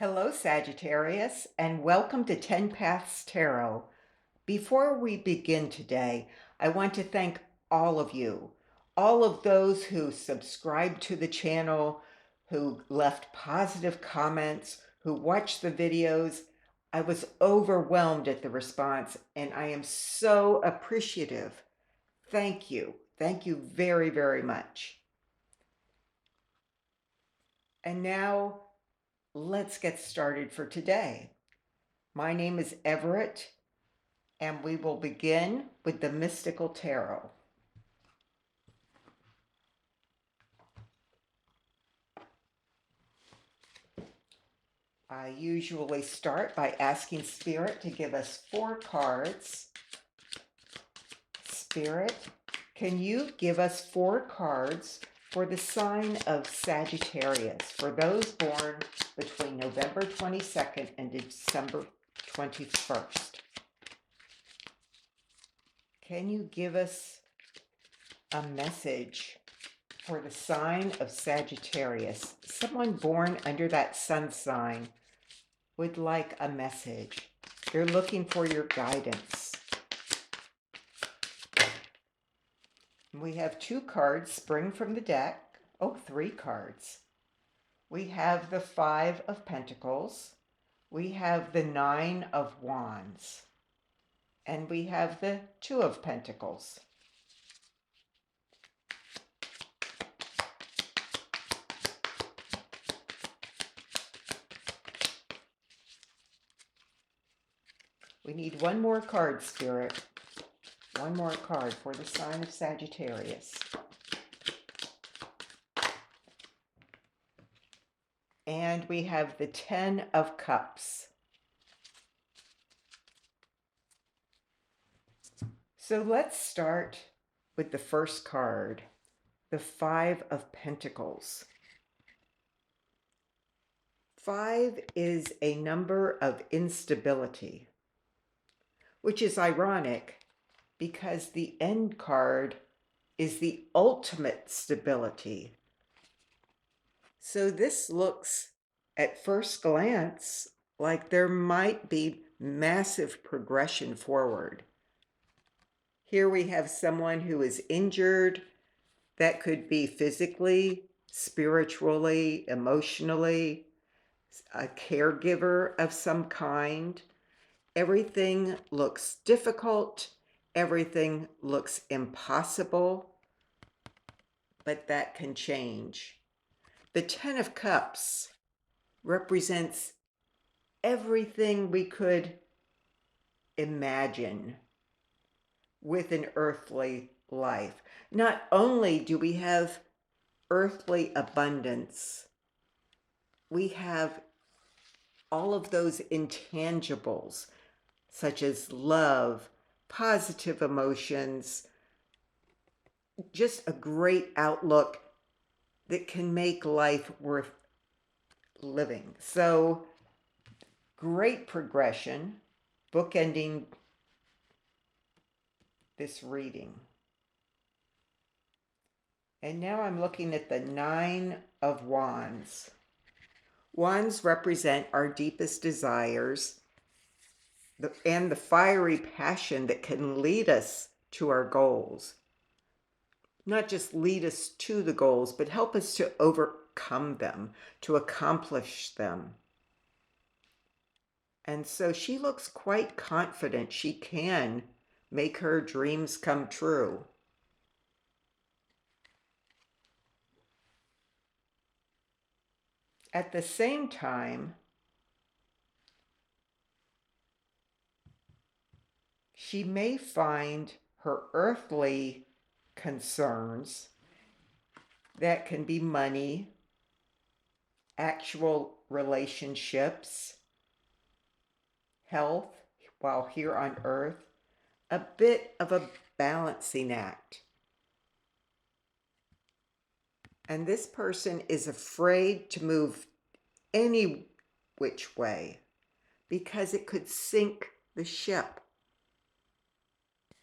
Hello, Sagittarius, and welcome to TenPaths Tarot. Before we begin today, I want to thank all of you, all of those who subscribed to the channel, who left positive comments, who watched the videos. I was overwhelmed at the response, and I am so appreciative. Thank you. Thank you very, very much. And now let's get started for today. My name is Everett, and we will begin with the Mystical Tarot. I usually start by asking Spirit to give us 4 cards. Spirit, can you give us 4 cards for the sign of Sagittarius, for those born between November 22nd and December 21st? Can you give us a message for the sign of Sagittarius? Someone born under that sun sign would like a message. They're looking for your guidance. We have 2 cards spring from the deck. Oh, 3 cards. We have the 5 of Pentacles. We have the 9 of Wands. And we have the 2 of Pentacles. We need 1 more card, Spirit. 1 more card for the sign of Sagittarius. And we have the 10 of Cups. So let's start with the first card, the 5 of Pentacles. 5 is a number of instability, which is ironic because the end card is the ultimate stability. So this looks at first glance like there might be massive progression forward. Here we have someone who is injured. That could be physically, spiritually, emotionally, a caregiver of some kind. Everything looks difficult. Everything looks impossible, but that can change. The 10 of Cups represents everything we could imagine with an earthly life. Not only do we have earthly abundance, we have all of those intangibles, such as love, positive emotions, just a great outlook that can make life worth living. So, great progression, bookending this reading. And now I'm looking at the 9 of Wands. Wands represent our deepest desires and the fiery passion that can lead us to our goals. Not just lead us to the goals, but help us to overcome them, to accomplish them. And so she looks quite confident she can make her dreams come true. At the same time, she may find her earthly concerns, that can be money, actual relationships, health while here on earth, a bit of a balancing act. And this person is afraid to move any which way because it could sink the ship.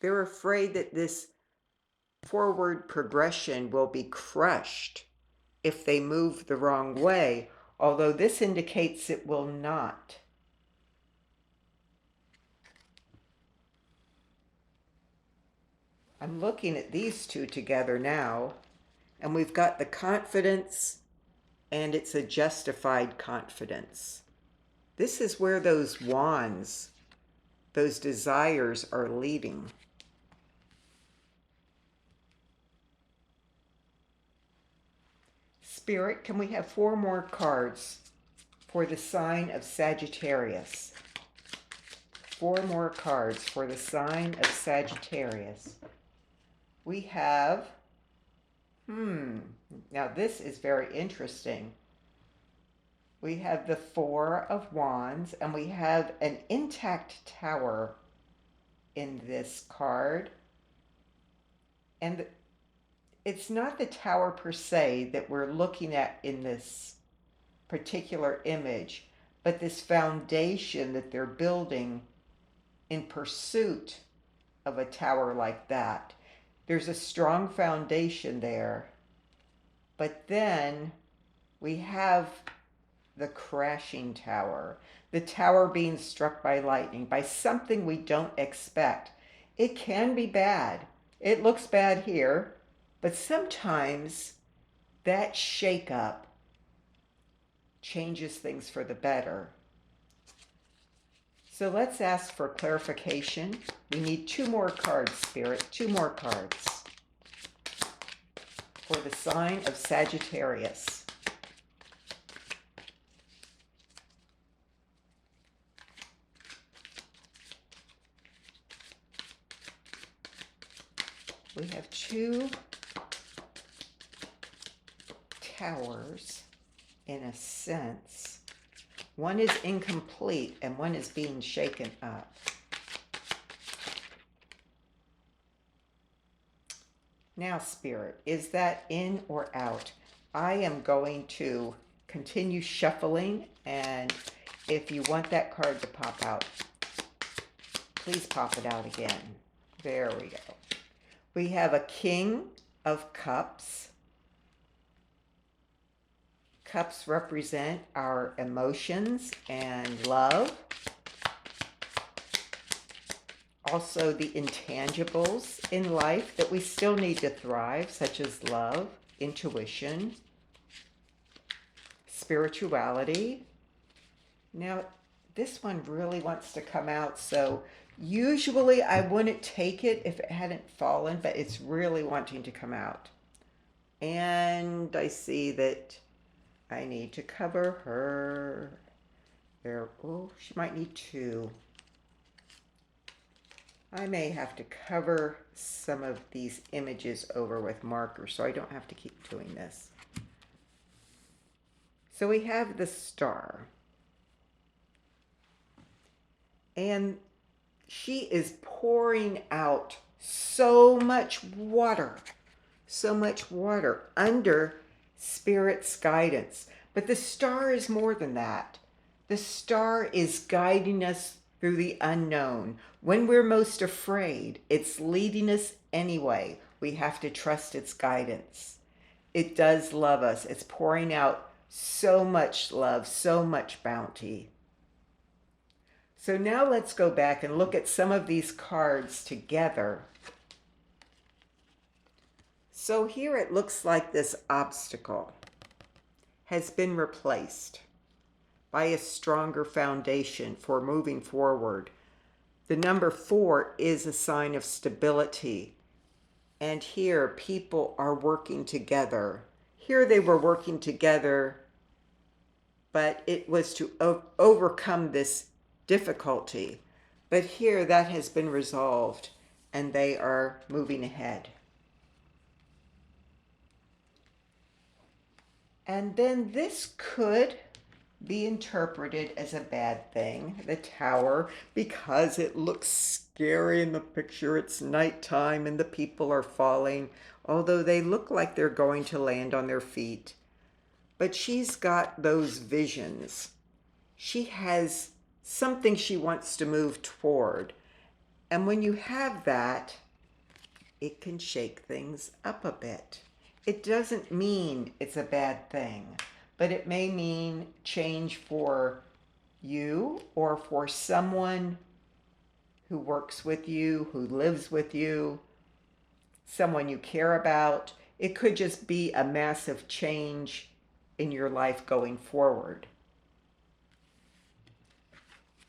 They're afraid that this forward progression will be crushed if they move the wrong way, although this indicates it will not. I'm looking at these two together now, and we've got the confidence, and it's a justified confidence. This is where those wands, those desires are leading. Spirit, can we have 4 more cards for the sign of Sagittarius? 4 more cards for the sign of Sagittarius. We have, now this is very interesting. We have the 4 of Wands, and we have an intact tower in this card. And it's not the tower per se that we're looking at in this particular image, but this foundation that they're building in pursuit of a tower like that. There's a strong foundation there, but then we have the crashing tower, the tower being struck by lightning, by something we don't expect. It can be bad. It looks bad here, but sometimes that shakeup changes things for the better. So let's ask for clarification. We need 2 more cards, Spirit, 2 more cards for the sign of Sagittarius. We have 2 towers in a sense. One is incomplete and one is being shaken up. Now, Spirit, is that in or out? I am going to continue shuffling, and if you want that card to pop out, please pop it out again. There we go. We have a King of Cups. Cups represent our emotions and love. Also the intangibles in life that we still need to thrive, such as love, intuition, spirituality. Now, this one really wants to come out, so usually I wouldn't take it if it hadn't fallen, but it's really wanting to come out. And I see that I need to cover her. There, oh, she might need 2. I may have to cover some of these images over with markers so I don't have to keep doing this. So we have the Star. And she is pouring out so much water under Spirit's guidance. But the Star is more than that. The Star is guiding us through the unknown. When we're most afraid, it's leading us anyway. We have to trust its guidance. It does love us. It's pouring out so much love, so much bounty. So now let's go back and look at some of these cards together. So here it looks like this obstacle has been replaced by a stronger foundation for moving forward. The number 4 is a sign of stability. And here people are working together. Here they were working together, but it was to overcome this difficulty. But here that has been resolved and they are moving ahead. And then this could be interpreted as a bad thing, the tower, because it looks scary in the picture. It's nighttime and the people are falling, although they look like they're going to land on their feet. But she's got those visions. She has something she wants to move toward. And when you have that, it can shake things up a bit. It doesn't mean it's a bad thing, but it may mean change for you or for someone who works with you, who lives with you, someone you care about. It could just be a massive change in your life going forward.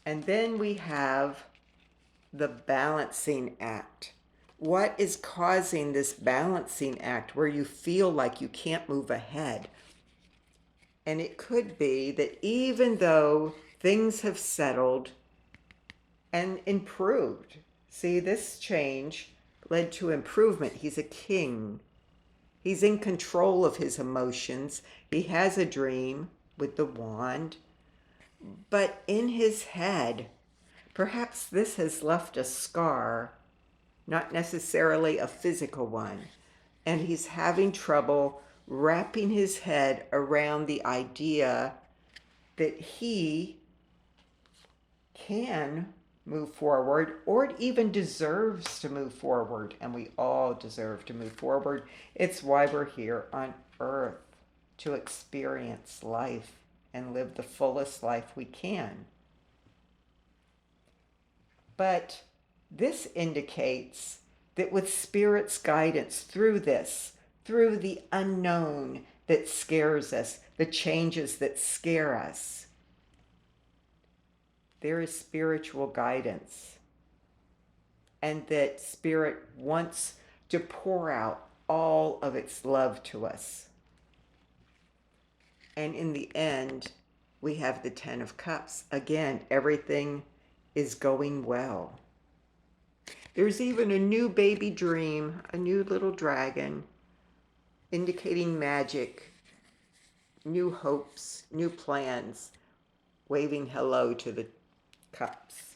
And then we have the balancing act. What is causing this balancing act where you feel like you can't move ahead? And it could be that even though things have settled and improved, see, this change led to improvement. He's a king. He's in control of his emotions. He has a dream with the wand. But in his head, perhaps this has left a scar, not necessarily a physical one. And he's having trouble wrapping his head around the idea that he can move forward or even deserves to move forward. And we all deserve to move forward. It's why we're here on earth, to experience life and live the fullest life we can. But this indicates that with Spirit's guidance through this, through the unknown that scares us, the changes that scare us, there is spiritual guidance. And that Spirit wants to pour out all of its love to us. And in the end, we have the 10 of Cups. Again, everything is going well. There's even a new baby dream, a new little dragon, indicating magic, new hopes, new plans, waving hello to the cups.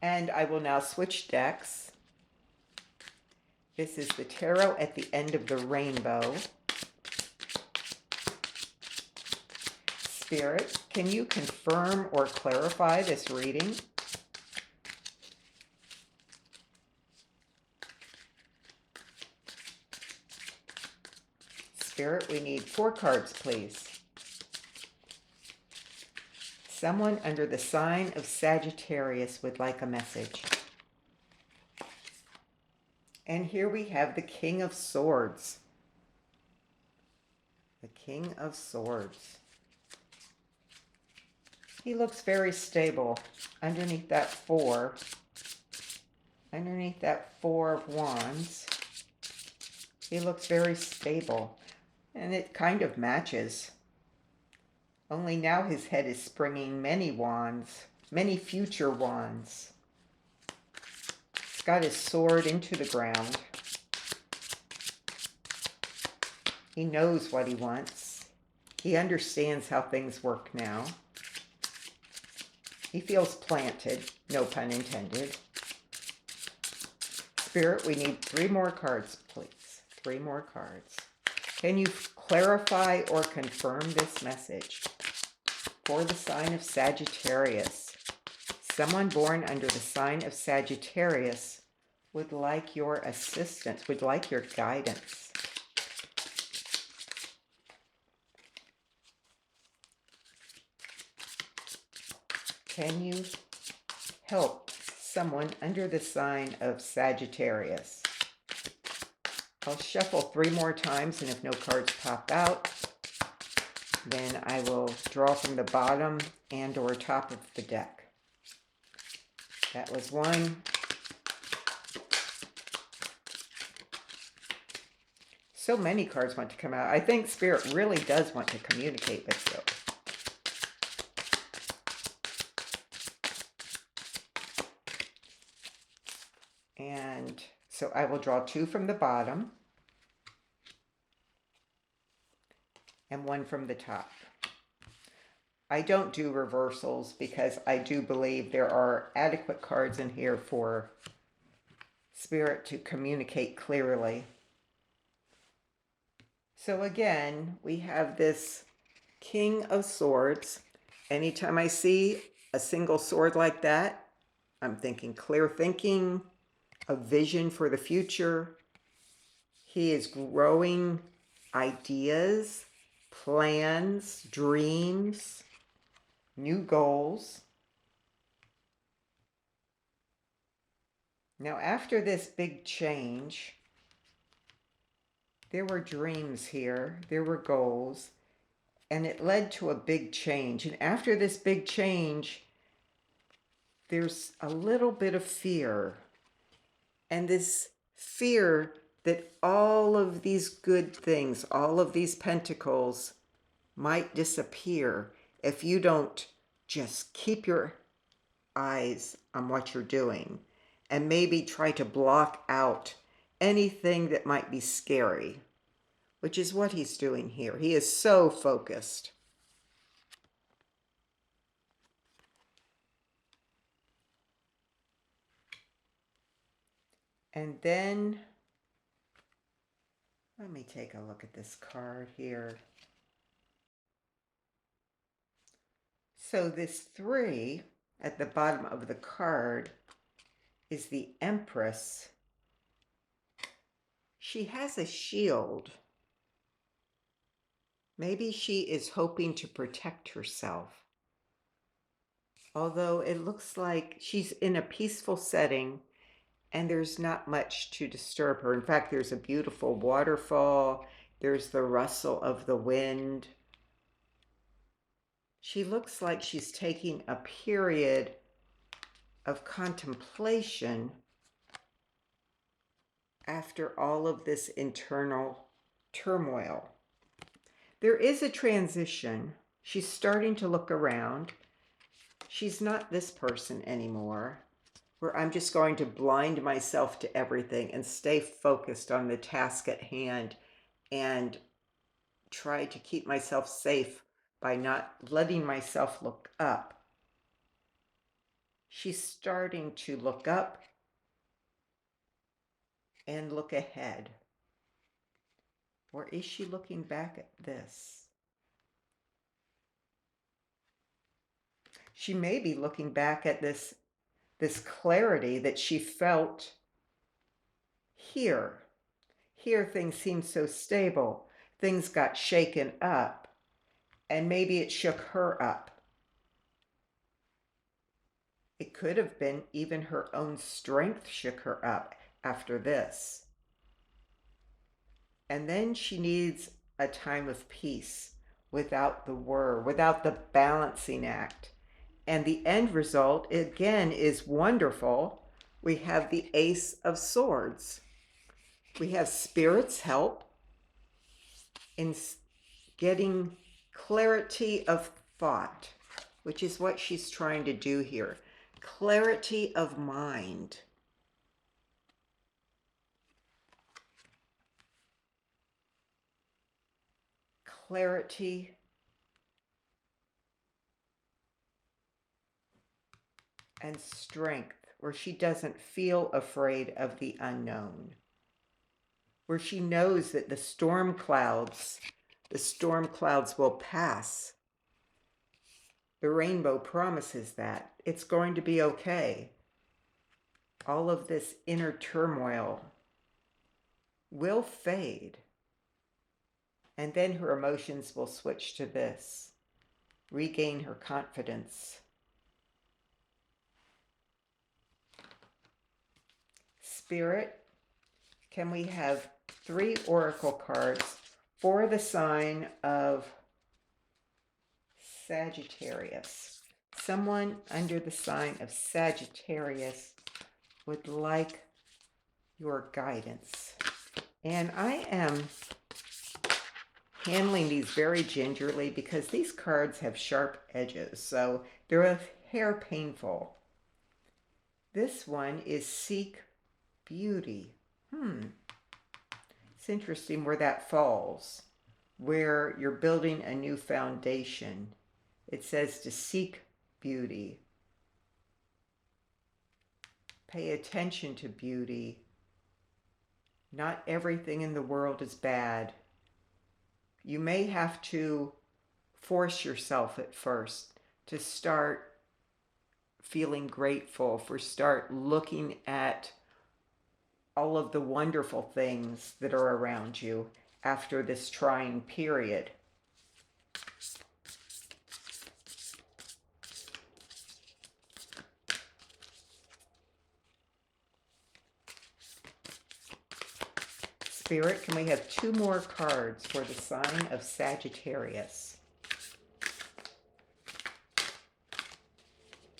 And I will now switch decks. This is the tarot at the end of the rainbow. Spirit, can you confirm or clarify this reading? Spirit, we need 4 cards, please. Someone under the sign of Sagittarius would like a message. And here we have the King of Swords. The King of Swords. He looks very stable underneath that 4. Underneath that 4 of Wands. He looks very stable. And it kind of matches. Only now his head is springing many wands, many future wands. He's got his sword into the ground. He knows what he wants. He understands how things work now. He feels planted, no pun intended. Spirit, we need 3 more cards, please. 3 more cards. Can you clarify or confirm this message? For the sign of Sagittarius, someone born under the sign of Sagittarius would like your assistance, would like your guidance. Can you help someone under the sign of Sagittarius? I'll shuffle 3 more times, and if no cards pop out, then I will draw from the bottom and or top of the deck. That was 1. So many cards want to come out. I think Spirit really does want to communicate with you. And so I will draw 2 from the bottom and 1 from the top. I don't do reversals because I do believe there are adequate cards in here for Spirit to communicate clearly. So again, we have this King of Swords. Anytime I see a single sword like that, I'm thinking clear thinking, a vision for the future. He is growing ideas, plans, dreams, new goals. Now, after this big change, there were dreams here, there were goals, and it led to a big change. And after this big change, there's a little bit of fear. And this fear that all of these good things, all of these pentacles might disappear if you don't just keep your eyes on what you're doing and maybe try to block out anything that might be scary, which is what he's doing here. He is so focused. And then, let me take a look at this card here. So this 3 at the bottom of the card is the Empress. She has a shield. Maybe she is hoping to protect herself. Although it looks like she's in a peaceful setting and there's not much to disturb her. In fact, there's a beautiful waterfall. There's the rustle of the wind. She looks like she's taking a period of contemplation after all of this internal turmoil. There is a transition. She's starting to look around. She's not this person anymore, where I'm just going to blind myself to everything and stay focused on the task at hand and try to keep myself safe by not letting myself look up. She's starting to look up and look ahead. Or is she looking back at this? She may be looking back at this clarity that she felt here. Here things seemed so stable. Things got shaken up, and maybe it shook her up. It could have been even her own strength shook her up after this. And then she needs a time of peace without the whir, without the balancing act. And the end result, again, is wonderful. We have the Ace of Swords. We have Spirit's help in getting clarity of thought, which is what she's trying to do here. Clarity of mind. Clarity and strength, where she doesn't feel afraid of the unknown, where she knows that the storm clouds will pass. The rainbow promises that. It's going to be okay. All of this inner turmoil will fade. And then her emotions will switch to this. Regain her confidence. Spirit, can we have 3 oracle cards for the sign of Sagittarius? Someone under the sign of Sagittarius would like your guidance. And I am handling these very gingerly because these cards have sharp edges, so they're a hair painful. This one is Seek Beauty. It's interesting where that falls, where you're building a new foundation. It says to seek beauty. Pay attention to beauty. Not everything in the world is bad. You may have to force yourself at first to start feeling grateful, start looking at all of the wonderful things that are around you after this trying period. Spirit, can we have 2 more cards for the sign of Sagittarius?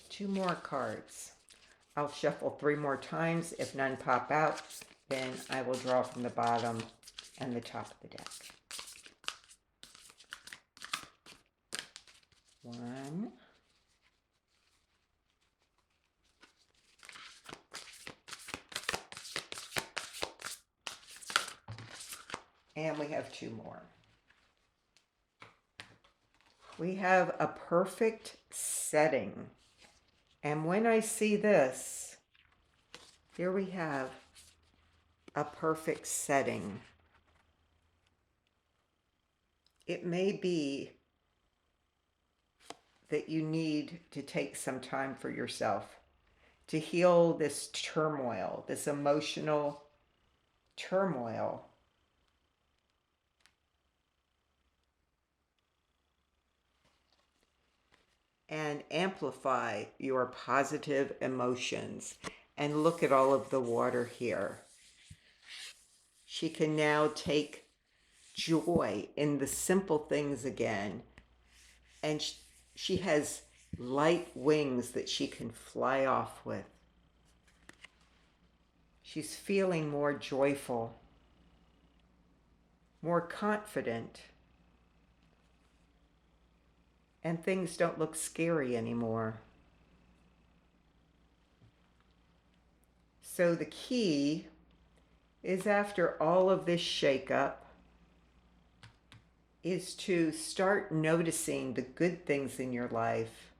2 more cards. I'll shuffle 3 more times. If none pop out, then I will draw from the bottom and the top of the deck. 1. And we have 2 more. We have a perfect setting. And when I see this, here we have a perfect setting. It may be that you need to take some time for yourself to heal this turmoil, this emotional turmoil. And amplify your positive emotions. And look at all of the water here. She can now take joy in the simple things again. And she has light wings that she can fly off with. She's feeling more joyful, more confident. And things don't look scary anymore. So the key is, after all of this shakeup, is to start noticing the good things in your life,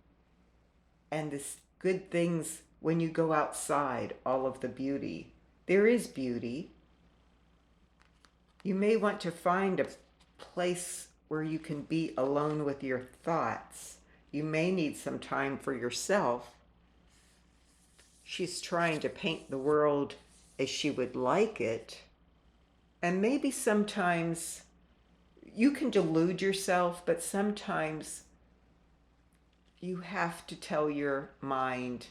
and the good things when you go outside, all of the beauty. There is beauty. You may want to find a place where you can be alone with your thoughts. You may need some time for yourself. She's trying to paint the world as she would like it. And maybe sometimes you can delude yourself, but sometimes you have to tell your mind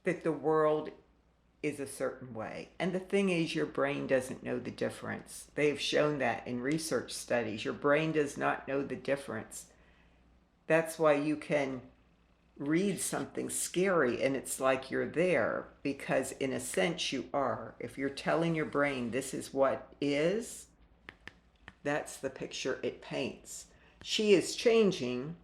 that the world is a certain way. And the thing is, your brain doesn't know the difference. They've shown that in research studies. Your brain does not know the difference. That's why you can read something scary and it's like you're there, because in a sense you are. If you're telling your brain this is what is, that's the picture it paints. She is changing.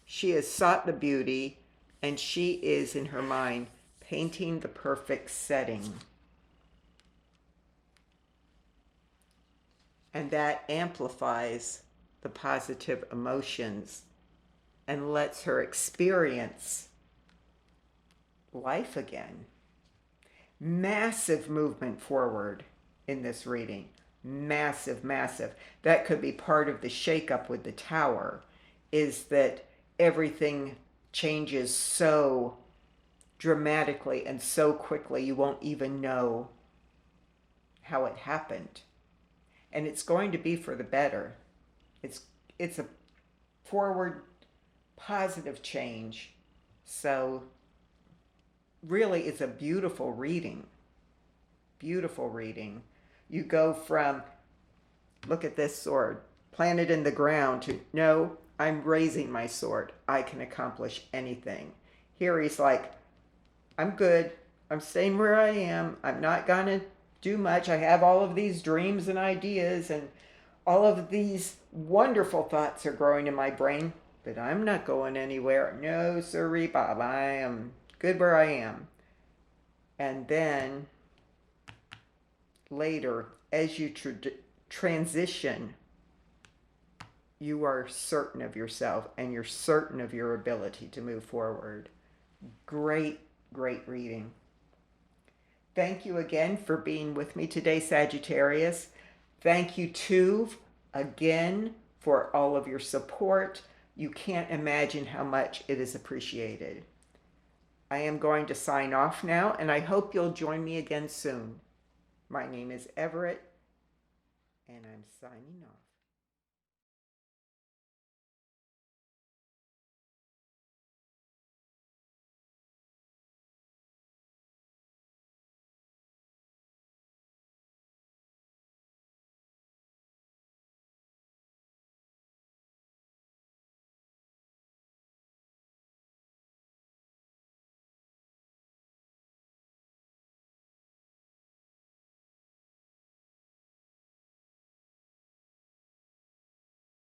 She has sought the beauty, and she is, in her mind, painting the perfect setting. And that amplifies the positive emotions and lets her experience life again. Massive movement forward in this reading. Massive, massive. That could be part of the shakeup with the Tower, is that everything changes so dramatically and so quickly you won't even know how it happened. And it's going to be for the better. It's a forward positive change. So really it's a beautiful reading. Beautiful reading. You go from, look at this sword, plant it in the ground, to, no, I'm raising my sword. I can accomplish anything. Here he's like, I'm good. I'm staying where I am. I'm not going to do much. I have all of these dreams and ideas, and all of these wonderful thoughts are growing in my brain, but I'm not going anywhere. No, sirree, Bob. I am good where I am. And then later, as you transition, you are certain of yourself and you're certain of your ability to move forward. Great, great reading. Thank you again for being with me today, Sagittarius. Thank you too, again, for all of your support. You can't imagine how much it is appreciated. I am going to sign off now, and I hope you'll join me again soon. My name is Everett, and I'm signing off.